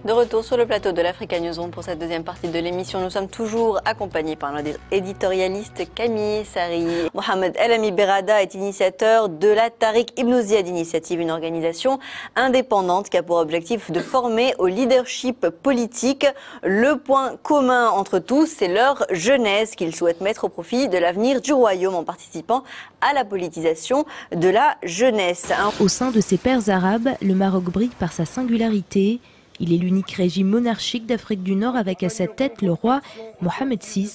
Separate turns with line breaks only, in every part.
De retour sur le plateau de l'Africa Newsroom pour cette deuxième partie de l'émission. Nous sommes toujours accompagnés par notre éditorialiste Camille Sari. Mohamed Alami Berada est initiateur de la Tariq Ibn Ziyad Initiative, une organisation indépendante qui a pour objectif de former au leadership politique. Le point commun entre tous, c'est leur jeunesse qu'ils souhaitent mettre au profit de l'avenir du royaume en participant à la politisation de la jeunesse.
Au sein de ses pairs arabes, le Maroc brille par sa singularité. Il est l'unique régime monarchique d'Afrique du Nord avec à sa tête le roi Mohamed VI.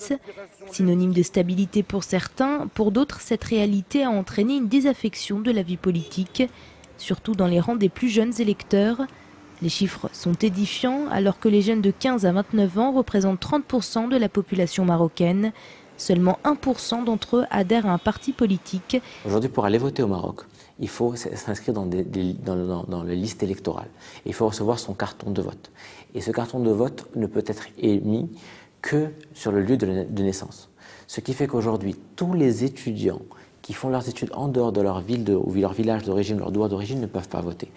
Synonyme de stabilité pour certains, pour d'autres, cette réalité a entraîné une désaffection de la vie politique, surtout dans les rangs des plus jeunes électeurs. Les chiffres sont édifiants, alors que les jeunes de 15 à 29 ans représentent 30% de la population marocaine. Seulement 1% d'entre eux adhèrent à un parti politique.
Aujourd'hui, pour aller voter au Maroc, il faut s'inscrire dans les listes électorales. Il faut recevoir son carton de vote. Et ce carton de vote ne peut être émis que sur le lieu de naissance. Ce qui fait qu'aujourd'hui, tous les étudiants qui font leurs études en dehors de leur ville ou leur village d'origine, leur douar d'origine, ne peuvent pas voter.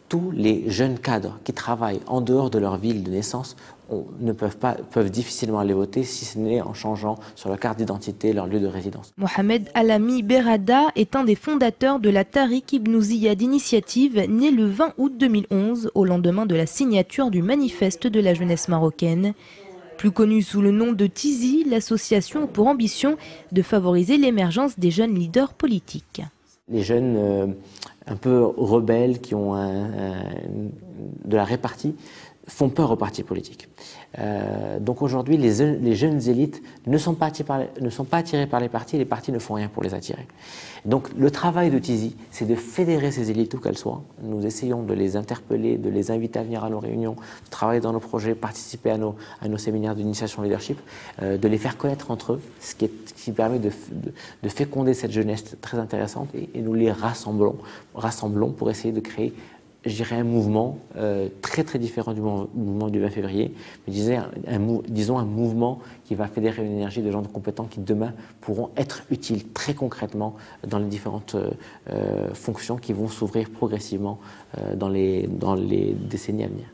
Tous les jeunes cadres qui travaillent en dehors de leur ville de naissance peuvent difficilement aller voter, si ce n'est en changeant sur leur carte d'identité leur lieu de résidence.
Mohamed Alami Berada est un des fondateurs de la Tariq Ibn Ziyad Initiative, née le 20 août 2011, au lendemain de la signature du manifeste de la jeunesse marocaine. Plus connue sous le nom de Tizi, l'association a pour ambition de favoriser l'émergence des jeunes leaders politiques.
Les jeunes un peu rebelles qui ont de la répartie font peur aux partis politiques. Donc aujourd'hui, les jeunes élites ne sont pas attirées par les partis ne font rien pour les attirer. Donc le travail de Tizi, c'est de fédérer ces élites où qu'elles soient. Nous essayons de les interpeller, de les inviter à venir à nos réunions, de travailler dans nos projets, participer à nos séminaires d'initiation leadership, de les faire connaître entre eux, ce qui permet de féconder cette jeunesse très intéressante et nous les rassemblons pour essayer de créer, je dirais, un mouvement très très différent du mouvement du 20 février, mais disons un mouvement qui va fédérer une énergie de gens compétents qui demain pourront être utiles très concrètement dans les différentes fonctions qui vont s'ouvrir progressivement dans les décennies à venir.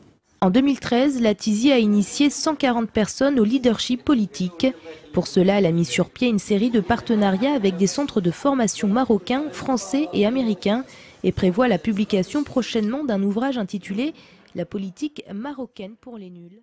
En 2013, la Tizi a initié 140 personnes au leadership politique. Pour cela, elle a mis sur pied une série de partenariats avec des centres de formation marocains, français et américains et prévoit la publication prochainement d'un ouvrage intitulé « La politique marocaine pour les nuls ».